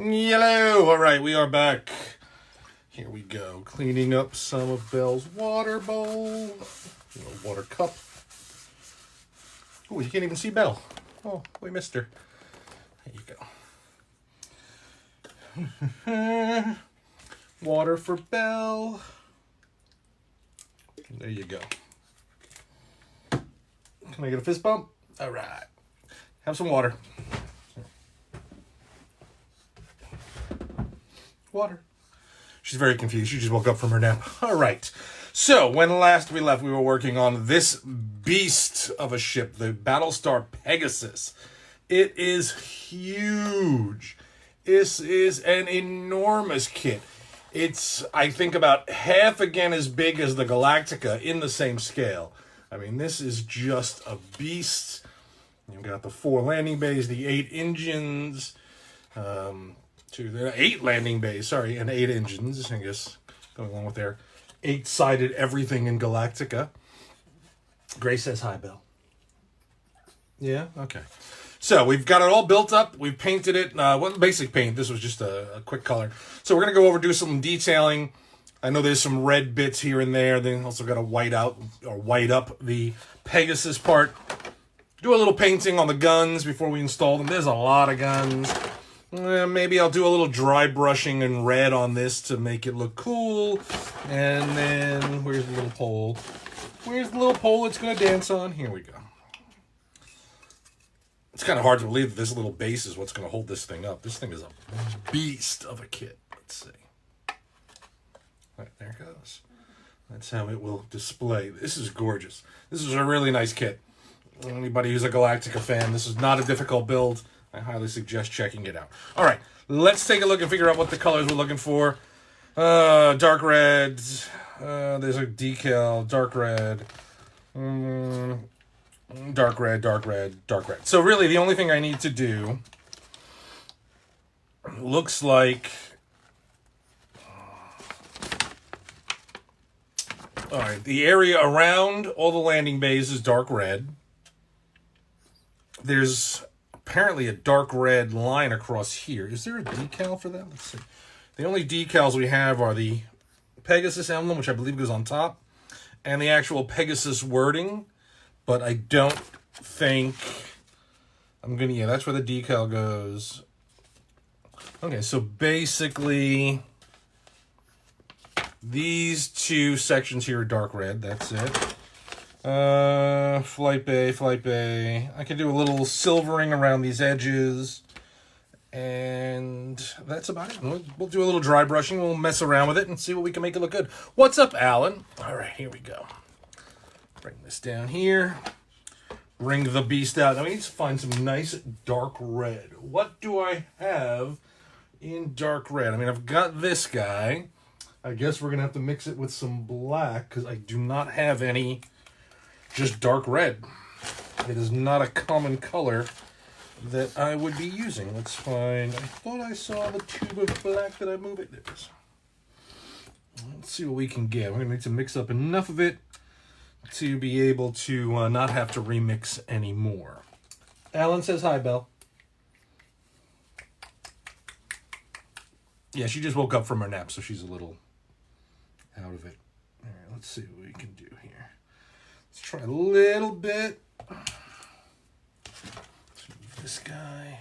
Hello! Alright, we are back. Here we go. Cleaning up some of Belle's water bowl. Water cup. Oh, you can't even see Belle. Oh, we missed her. There you go. Water for Belle. There you go. Can I get a fist bump? Alright. Have some water. Water. She's very confused. She just woke up from her nap. All right. So, when last we left, we were working on this beast of a ship, the Battlestar Pegasus. It is huge. This is an enormous kit. It's, I think, about half again as big as the Galactica in the same scale. I mean, this is just a beast. You've got the 4 landing bays, the 8 engines, there are 8 landing bays, and 8 engines, I guess, going along with their 8-sided everything in Galactica. Grace says hi, Belle. Yeah? Okay. So, we've got it all built up. We've painted it. Basic paint. This was just a quick color. So, we're going to go over, do some detailing. I know there's some red bits here and there. Then also got to white up the Pegasus part. Do a little painting on the guns before we install them. There's a lot of guns. Maybe I'll do a little dry brushing in red on this to make it look cool. And then, where's the little pole? Where's the little pole it's going to dance on? Here we go. It's kind of hard to believe that this little base is what's going to hold this thing up. This thing is a beast of a kit. Let's see. Right, there it goes. That's how it will display. This is gorgeous. This is a really nice kit. Anybody who's a Galactica fan, this is not a difficult build. I highly suggest checking it out. All right, let's take a look and figure out what the colors we're looking for. Dark red. There's a decal. Dark red. Dark red, dark red, dark red. So really, the only thing I need to do looks like... All right, the area around all the landing bays is dark red. There's apparently a dark red line across here. Is there a decal for that? Let's see. The only decals we have are the Pegasus emblem, which I believe goes on top, and the actual Pegasus wording. But I don't think yeah, that's where the decal goes. Okay, so basically these 2 sections here are dark red. That's it. Flight bay. I can do a little silvering around these edges. And that's about it. We'll do a little dry brushing. We'll mess around with it and see what we can make it look good. What's up, Alan? All right, here we go. Bring this down here. Bring the beast out. Now we need to find some nice dark red. What do I have in dark red? I mean, I've got this guy. I guess we're going to have to mix it with some black because I do not have any just dark red. It is not a common color that I would be using. Let's find... I thought I saw the tube of black. Did I move it? There it is. Let's see what we can get. We're going to need to mix up enough of it to be able to not have to remix anymore. Alan says hi, Belle. Yeah, she just woke up from her nap, so she's a little out of it. All right, let's see what we can do here. Let's try a little bit. This guy.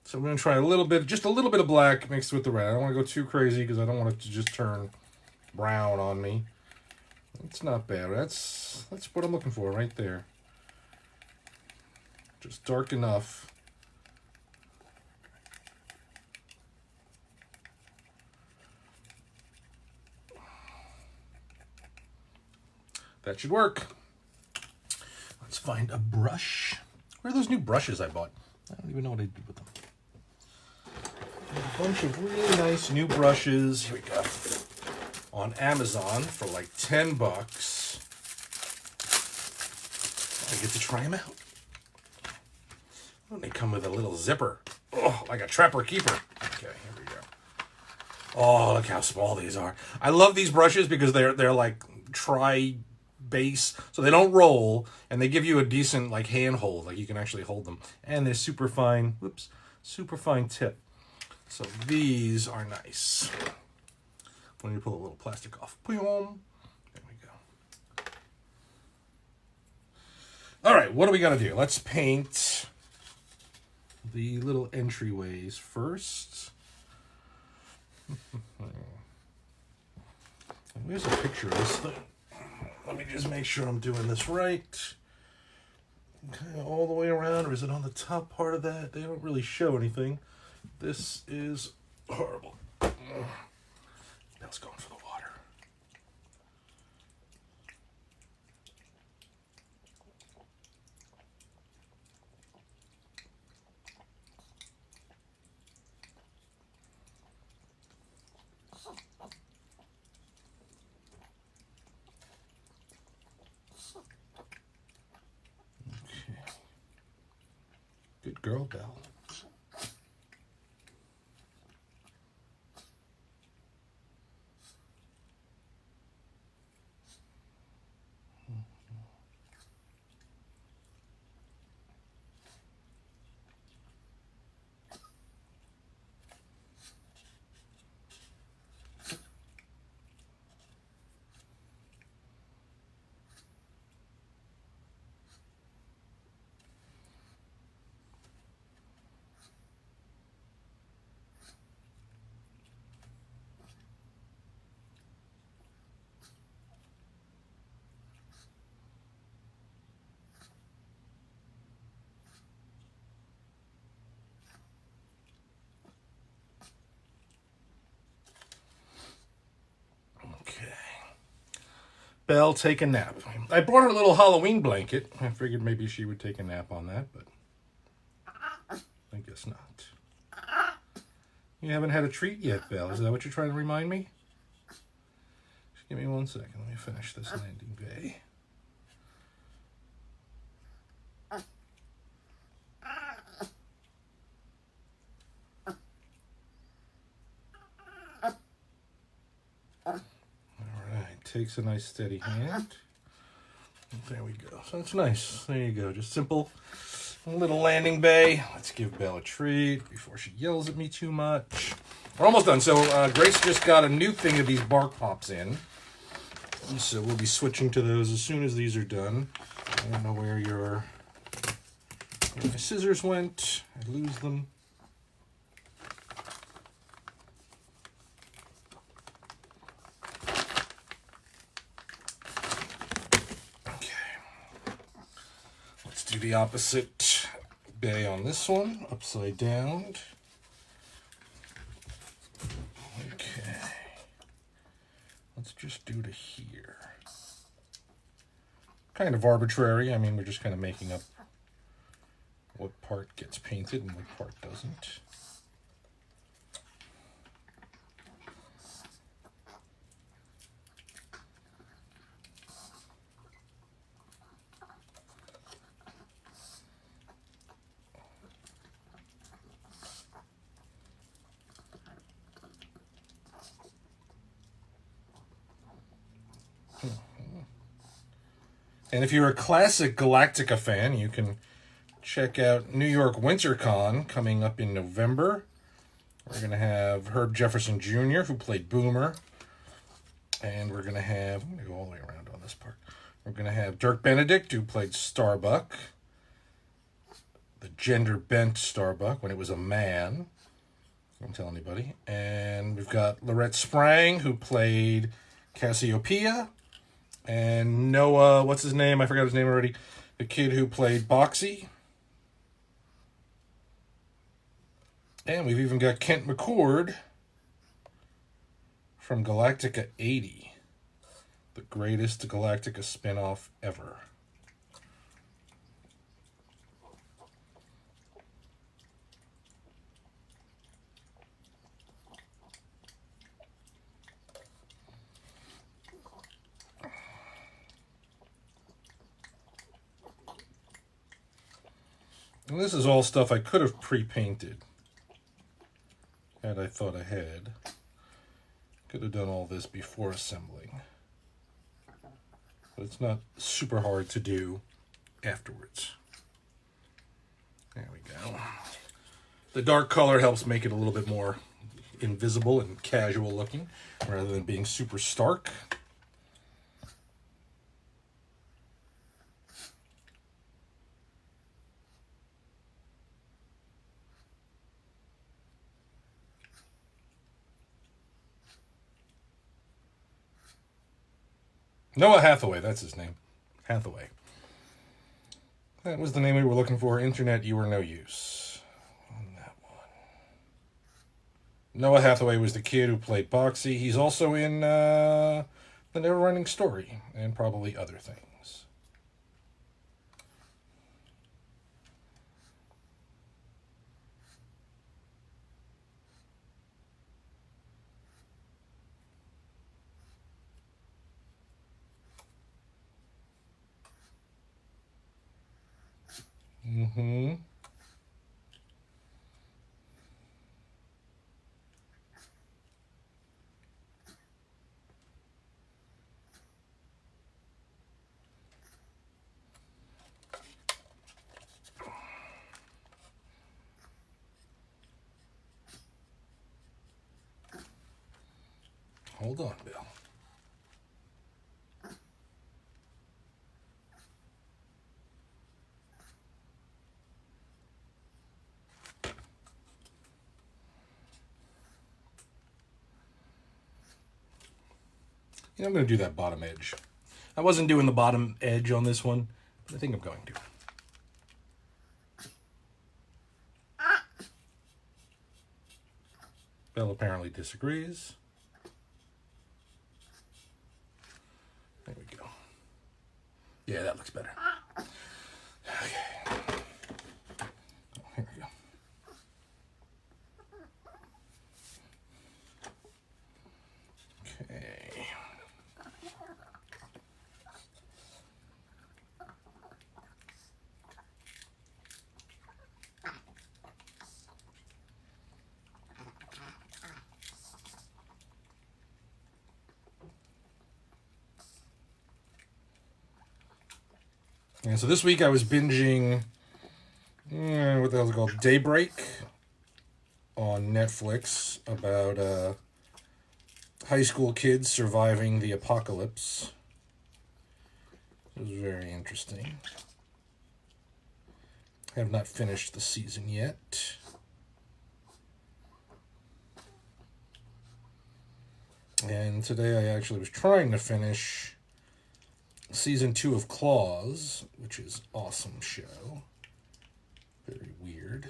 So I'm going to try a little bit, just a little bit of black mixed with the red. I don't want to go too crazy because I don't want it to just turn brown on me. It's not bad. That's what I'm looking for right there. Just dark enough. That should work. Let's find a brush. Where are those new brushes I bought? I don't even know what I did with them. A bunch of really nice new brushes. Here we go. On Amazon for like $10. I get to try them out. Oh, they come with a little zipper. Oh, like a Trapper Keeper. Okay, here we go. Oh, look how small these are. I love these brushes because they're like tri-base, so they don't roll, and they give you a decent like handhold, like you can actually hold them. And they're super fine, super fine tip. So these are nice. When you pull a little plastic off. There we go. All right, what do we got to do? Let's paint the little entryways first. Where's a picture of this thing? Let me just make sure I'm doing this right. Okay, all the way around, or is it on the top part of that? They don't really show anything. This is horrible. Belle's going for the water. Okay. Good girl, Belle. Belle, take a nap. I brought her a little Halloween blanket. I figured maybe she would take a nap on that, but I guess not. You haven't had a treat yet, Belle. Is that what you're trying to remind me? Just give me 1 second. Let me finish this landing bay. Takes a nice steady hand. There we go. So that's nice. There you go. Just simple little landing bay. Let's give Belle a treat before she yells at me too much. We're almost done. So Grace just got a new thing of these bark pops in. So we'll be switching to those as soon as these are done. I don't know where my scissors went. I lose them. Do the opposite bay on this one, upside down. Okay. Let's just do to here. Kind of arbitrary. I mean, we're just kind of making up what part gets painted and what part doesn't. And if you're a classic Galactica fan, you can check out New York WinterCon coming up in November. We're going to have Herb Jefferson Jr., who played Boomer. And we're going to have, I'm going to go all the way around on this part. We're going to have Dirk Benedict, who played Starbuck. The gender-bent Starbuck, when it was a man. Don't tell anybody. And we've got Lorette Sprang, who played Cassiopeia. And Noah, what's his name? I forgot his name already. The kid who played Boxy. And we've even got Kent McCord from Galactica 80. The greatest Galactica spinoff ever. And this is all stuff I could have pre-painted had I thought ahead. Could have done all this before assembling. But it's not super hard to do afterwards. There we go. The dark color helps make it a little bit more invisible and casual looking, rather than being super stark. Noah Hathaway, that's his name. Hathaway. That was the name we were looking for. Internet, you were no use on that one. Noah Hathaway was the kid who played Boxy. He's also in The Never-Ending Story and probably other things. Mm-hmm. Hold on, Bill. I'm going to do that bottom edge. I wasn't doing the bottom edge on this one, but I think I'm going to. Belle apparently disagrees. There we go. Yeah, that looks better. Okay. Here we go. Okay. And so this week I was binging, what the hell is it called? Daybreak on Netflix, about high school kids surviving the apocalypse. It was very interesting. I have not finished the season yet. And today I actually was trying to finish Season 2 of Claws, which is awesome show. Very weird.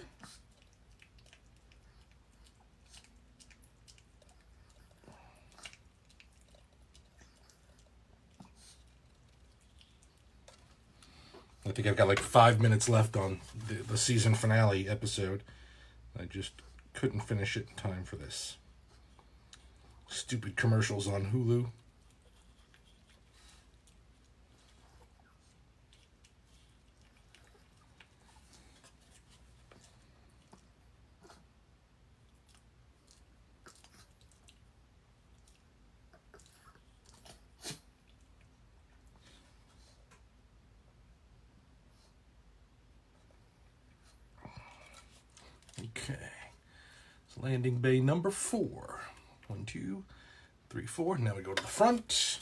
I think I've got like 5 minutes left on the season finale episode. I just couldn't finish it in time for this. Stupid commercials on Hulu. Okay, so landing bay number 4. 1, 2, 3, 4. Now we go to the front.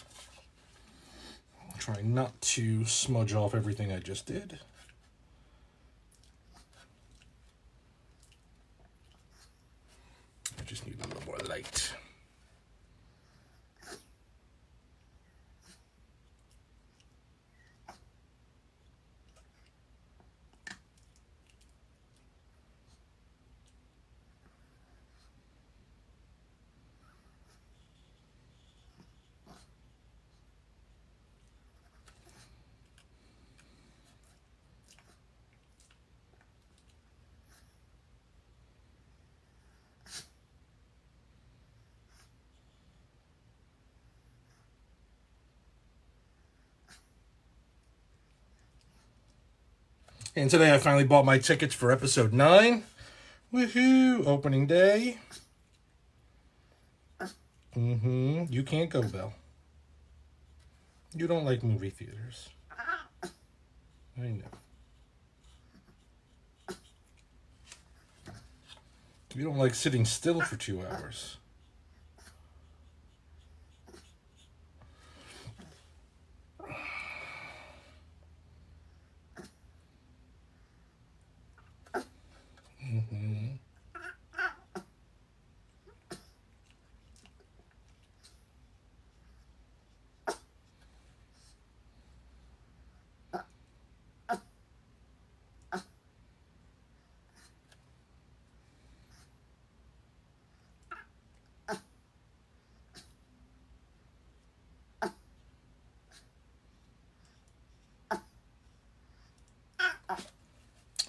Try not to smudge off everything I just did. I just need a little more light. And today I finally bought my tickets for episode 9. Woohoo! Opening day. You can't go, Belle. You don't like movie theaters. I know. You don't like sitting still for 2 hours. Mm-hmm.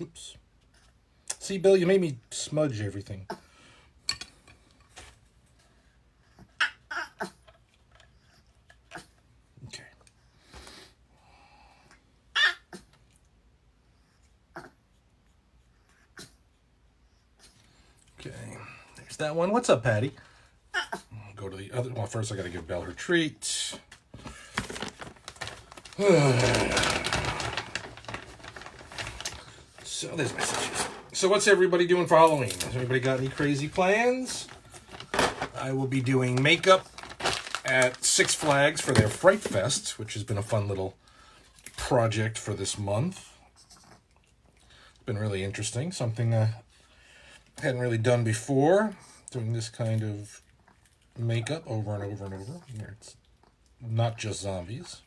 Oops. See, Bill, you made me smudge everything. Okay. Okay. There's that one. What's up, Patty? I'll go to the other. Well, first I got to give Belle her treat. So there's messages. So what's everybody doing for Halloween? Has anybody got any crazy plans? I will be doing makeup at Six Flags for their Fright Fest, which has been a fun little project for this month. It's been really interesting. Something I hadn't really done before. Doing this kind of makeup over and over and over. It's not just zombies.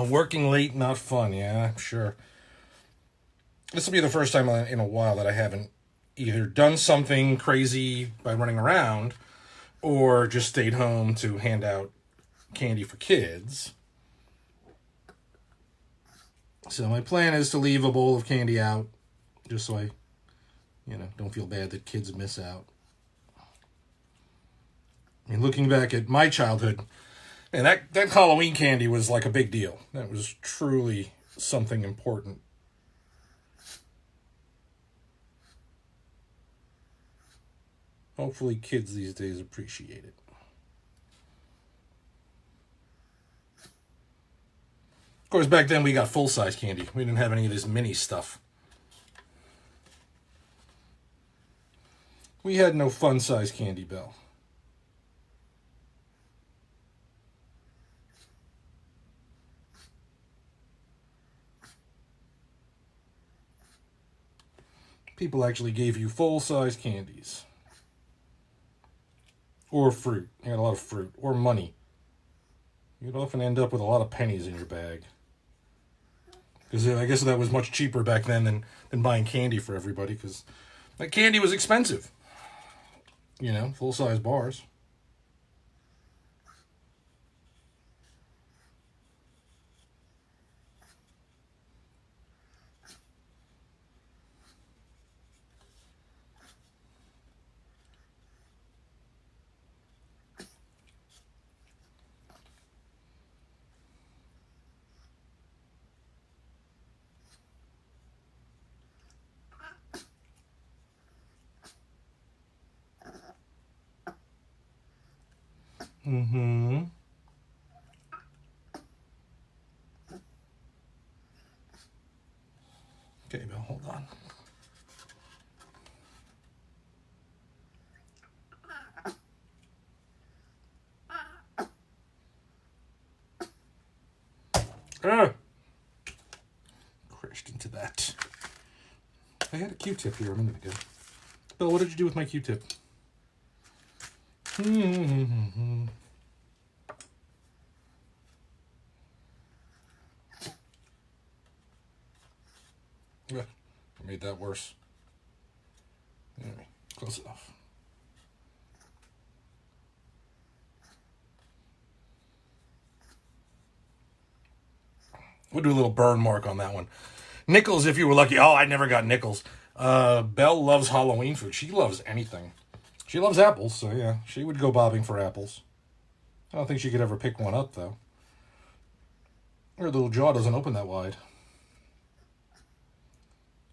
Working late, not fun. Yeah, sure. This will be the first time in a while that I haven't either done something crazy by running around or just stayed home to hand out candy for kids. So my plan is to leave a bowl of candy out just so I, don't feel bad that kids miss out. I mean, looking back at my childhood, and that Halloween candy was like a big deal. That was truly something important. Hopefully kids these days appreciate it. Of course, back then we got full-size candy. We didn't have any of this mini stuff. We had no fun-size candy, Belle. People actually gave you full-size candies. Or fruit. You had a lot of fruit. Or money. You'd often end up with a lot of pennies in your bag. Because I guess that was much cheaper back then than buying candy for everybody. Because that candy was expensive. Full-size bars. Mm-hmm. Okay, Bill, hold on. Crashed into that. I had a Q-tip here a minute ago. Bill, what did you do with my Q-tip? Mm-hmm. Yeah, made that worse. Close enough. We'll do a little burn mark on that one. Nickels, if you were lucky. Oh, I never got nickels. Belle loves Halloween food. She loves anything. She loves apples, so yeah, she would go bobbing for apples. I don't think she could ever pick one up, though. Her little jaw doesn't open that wide.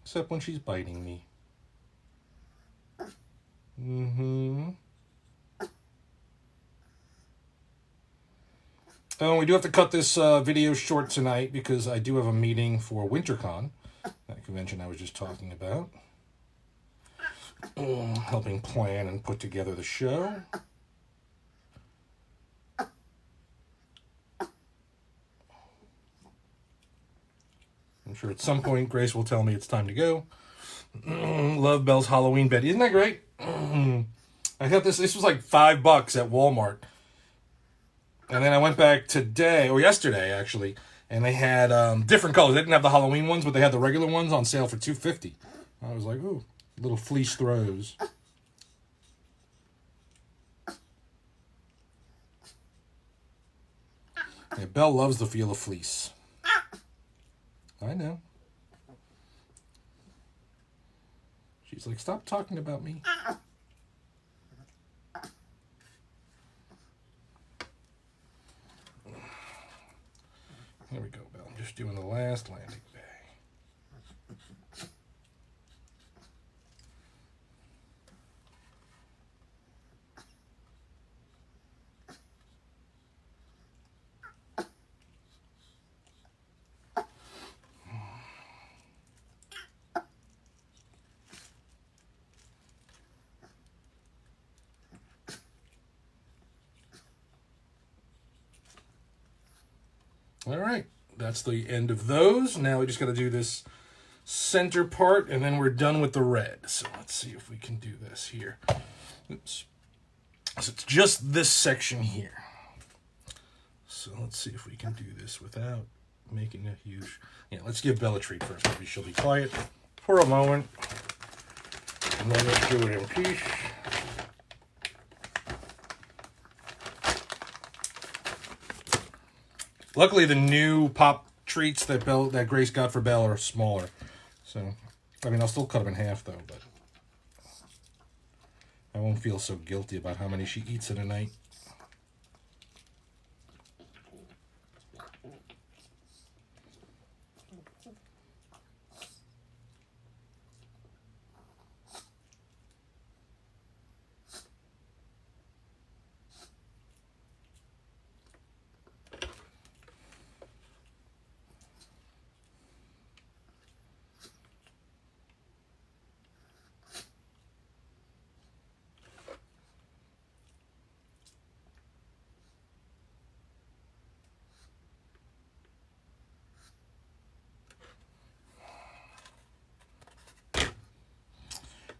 Except when she's biting me. Mm-hmm. Oh, we do have to cut this video short tonight because I do have a meeting for WinterCon, that convention I was just talking about. Helping plan and put together the show. I'm sure at some point Grace will tell me it's time to go. Love Belle's Halloween bed. Isn't that great? I got this. This was like $5 at Walmart. And then I went back today, or yesterday actually, and they had different colors. They didn't have the Halloween ones, but they had the regular ones on sale for $2.50. I was like, ooh, little fleece throws. Yeah, Belle loves the feel of fleece. I know. She's like, stop talking about me. There we go, Belle. I'm just doing the last landing bay. All right, that's the end of those. Now we just got to do this center part, and then we're done with the red. So let's see if we can do this here. Oops. So it's just this section here. So let's see if we can do this without making a huge... Yeah, let's give Belle a treat first. Maybe she'll be quiet for a moment. And then let's do it in peace. Luckily, the new pop treats that Grace got for Belle are smaller. So, I mean, I'll still cut them in half, though, but I won't feel so guilty about how many she eats in a night.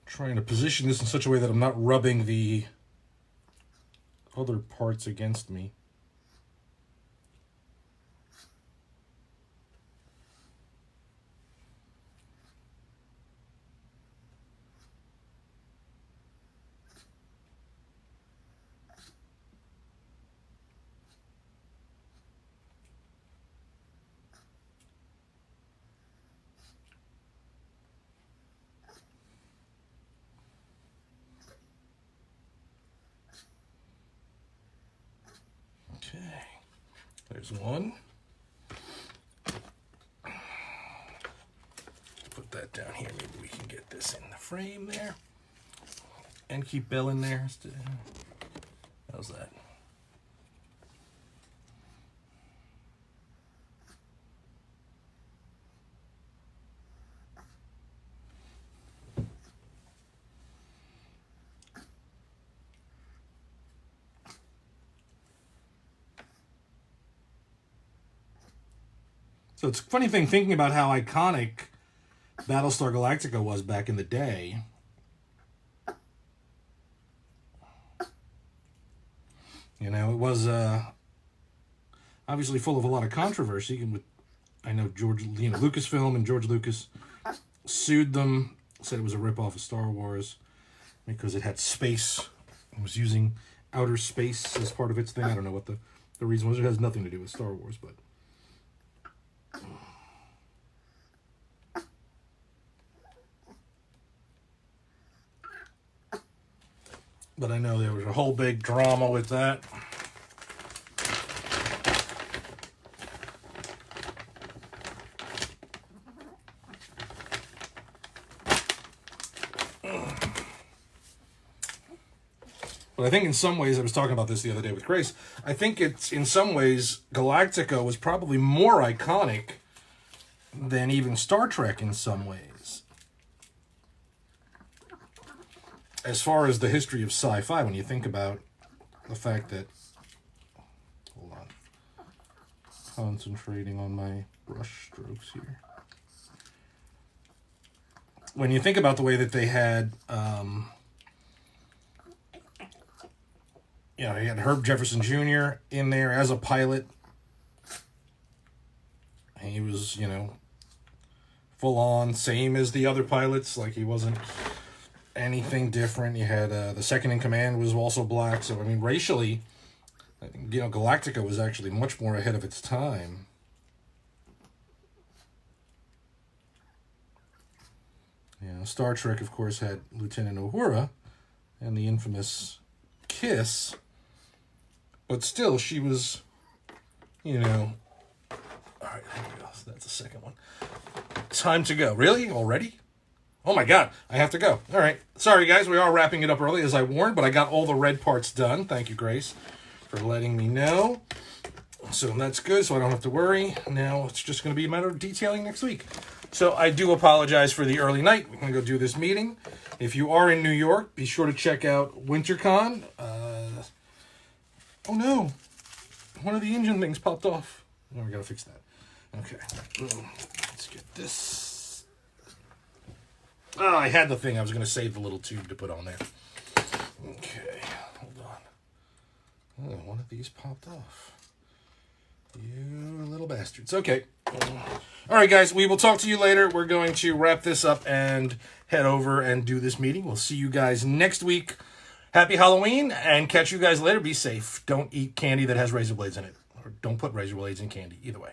Trying to position this in such a way that I'm not rubbing the other parts against me. Okay, there's one. Put that down here. Maybe we can get this in the frame there. And keep Belle in there. How's that? So it's a funny thing thinking about how iconic Battlestar Galactica was back in the day. You know, it was obviously full of a lot of controversy. With, I know Lucasfilm and George Lucas sued them, said it was a ripoff of Star Wars. because it had space. It was using outer space as part of its thing. I don't know what the reason was. It has nothing to do with Star Wars, but... But I know there was a whole big drama with that. But I think in some ways, I was talking about this the other day with Grace, I think it's, in some ways, Galactica was probably more iconic than even Star Trek in some ways. As far as the history of sci-fi, when you think about the fact that... Hold on. Concentrating on my brush strokes here. When you think about the way that they had... you know, he had Herb Jefferson Jr. in there as a pilot. He was, you know, full on, same as the other pilots. Like, he wasn't anything different. You had the second in command was also black. So, I mean, racially, I think, you know, Galactica was actually much more ahead of its time. You know, Star Trek, of course, had Lieutenant Uhura and the infamous kiss. But still, she was, you know... All right, there we go. So that's the second one. Time to go. Really? Already? Oh my God, I have to go. All right. Sorry, guys. We are wrapping it up early, as I warned, but I got all the red parts done. Thank you, Grace, for letting me know. So that's good, so I don't have to worry. Now it's just going to be a matter of detailing next week. So I do apologize for the early night. We're going to go do this meeting. If you are in New York, be sure to check out WinterCon. Oh no, one of the engine things popped off. Oh, we gotta fix that. Okay, let's get this. Oh, I had the thing. I was gonna save the little tube to put on there. Okay, hold on. Oh, one of these popped off. You little bastards. Okay. All right, guys, we will talk to you later. We're going to wrap this up and head over and do this meeting. We'll see you guys next week. Happy Halloween, and catch you guys later. Be safe. Don't eat candy that has razor blades in it. Or don't put razor blades in candy. Either way.